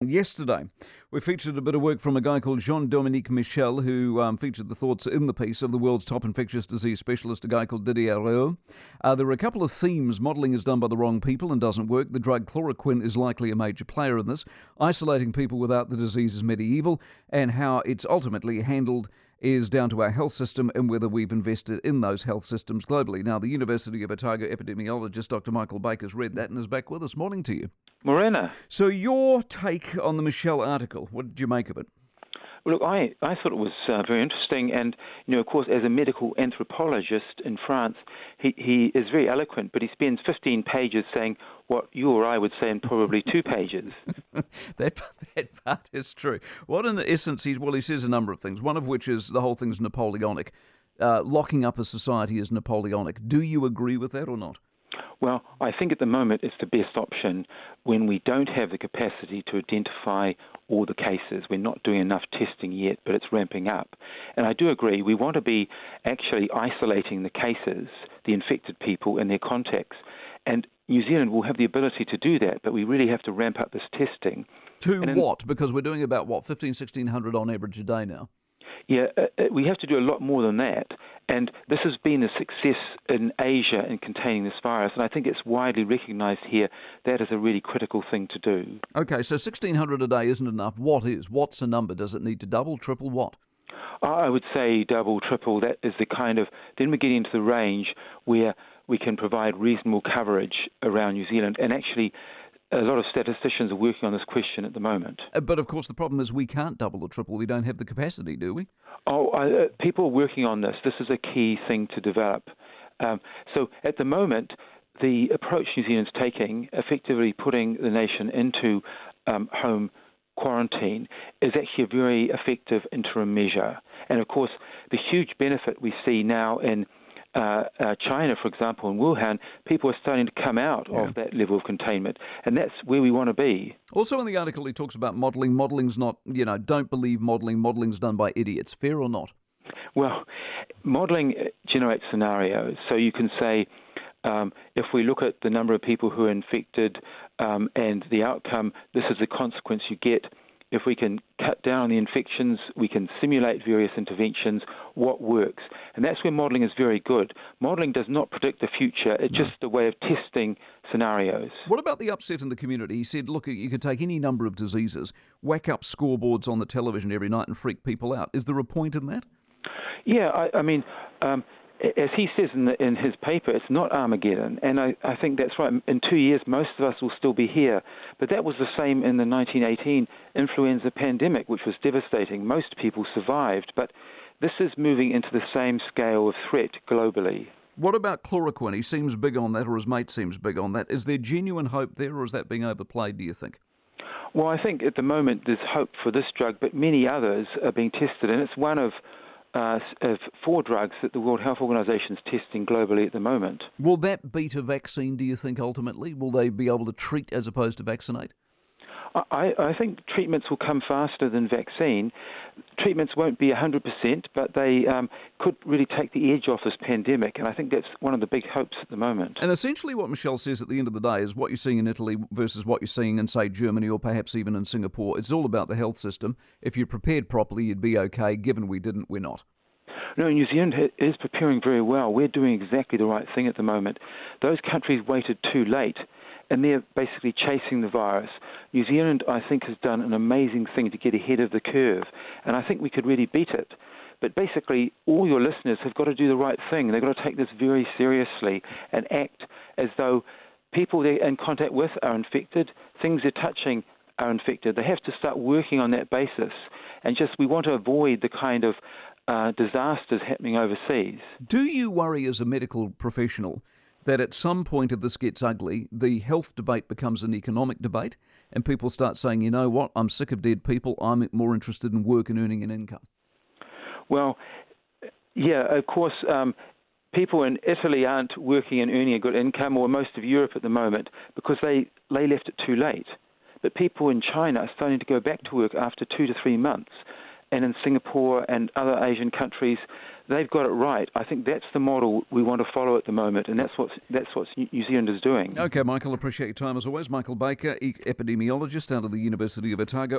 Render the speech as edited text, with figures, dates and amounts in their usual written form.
Yesterday, we featured a bit of work from a guy called Jean-Dominique Michel, who featured the thoughts in the piece of the world's top infectious disease specialist, a guy called Didier Raoult. There were a couple of themes. Modelling is done by the wrong people and doesn't work. The drug chloroquine is likely a major player in this. Isolating people without the disease is medieval, and how it's ultimately handled is down to our health system and whether we've invested in those health systems globally. Now, the University of Otago epidemiologist Dr. Micheal Baker has read that and is back with us. Morning to you. Morena. So your take on the Michel article, what did you make of it? Well, look, I thought it was very interesting, and of course, as a medical anthropologist in France, he is very eloquent, but he spends 15 pages saying what you or I would say in probably 2 pages. That part is true. What in the essence he says a number of things, one of which is the whole thing's Napoleonic. Locking up a society is Napoleonic. Do you agree with that or not? Well, I think at the moment it's the best option when we don't have the capacity to identify all the cases. We're not doing enough testing yet, but it's ramping up. And I do agree, we want to be actually isolating the cases, the infected people and their contacts. And New Zealand will have the ability to do that, but we really have to ramp up this testing. What? Because we're doing about, 1,500 on average a day now? Yeah, we have to do a lot more than that. And this has been a success in Asia in containing this virus, and I think it's widely recognised here that is a really critical thing to do. Okay, so 1,600 a day isn't enough. What is? What's the number? Does it need to double, triple, what? I would say double, triple. That is the kind of... Then we're getting into the range where we can provide reasonable coverage around New Zealand, and actually a lot of statisticians are working on this question at the moment. But of course the problem is we can't double or triple. We don't have the capacity, do we? People are working on this. This is a key thing to develop. So at the moment, the approach New Zealand's taking, effectively putting the nation into home quarantine, is actually a very effective interim measure. And of course, the huge benefit we see now in China, for example, in Wuhan, people are starting to come out of that level of containment, and that's where we want to be. Also in the article he talks about modelling. Modelling's not, don't believe modelling. Modelling's done by idiots. Fair or not? Well, modelling generates scenarios. So you can say, if we look at the number of people who are infected and the outcome, this is the consequence you get. If we can cut down on the infections, we can simulate various interventions, what works. And that's where modelling is very good. Modelling does not predict the future. It's just a way of testing scenarios. What about the upset in the community? He said, look, you could take any number of diseases, whack up scoreboards on the television every night and freak people out. Is there a point in that? Yeah, I mean, as he says in his paper, it's not Armageddon, and I think that's right. In 2 years, most of us will still be here. But that was the same in the 1918 influenza pandemic, which was devastating. Most people survived, but this is moving into the same scale of threat globally. What about chloroquine? He seems big on that, or his mate seems big on that. Is there genuine hope there, or is that being overplayed, do you think? Well, I think at the moment there's hope for this drug, but many others are being tested, and it's one of 4 drugs that the World Health Organization is testing globally at the moment. Will that beat a vaccine, do you think, ultimately? Will they be able to treat as opposed to vaccinate? I think treatments will come faster than vaccine. Treatments won't be 100%, but they could really take the edge off this pandemic, and I think that's one of the big hopes at the moment. And essentially what Michel says at the end of the day is what you're seeing in Italy versus what you're seeing in, say, Germany or perhaps even in Singapore. It's all about the health system. If you're prepared properly, you'd be okay. Given we didn't, we're not. No, New Zealand is preparing very well. We're doing exactly the right thing at the moment. Those countries waited too late, and they're basically chasing the virus. New Zealand, I think, has done an amazing thing to get ahead of the curve, and I think we could really beat it. But basically, all your listeners have got to do the right thing. They've got to take this very seriously and act as though people they're in contact with are infected, things they're touching are infected. They have to start working on that basis, and we want to avoid the kind of disasters happening overseas. Do you worry as a medical professional that at some point if this gets ugly, the health debate becomes an economic debate and people start saying, you know what, I'm sick of dead people, I'm more interested in work and earning an income? Well, yeah, of course, people in Italy aren't working and earning a good income, or most of Europe at the moment, because they left it too late. But people in China are starting to go back to work after 2 to 3 months. And in Singapore and other Asian countries, they've got it right. I think that's the model we want to follow at the moment, and that's what New Zealand is doing. Okay, Michael, appreciate your time as always. Micheal Baker, epidemiologist out of the University of Otago.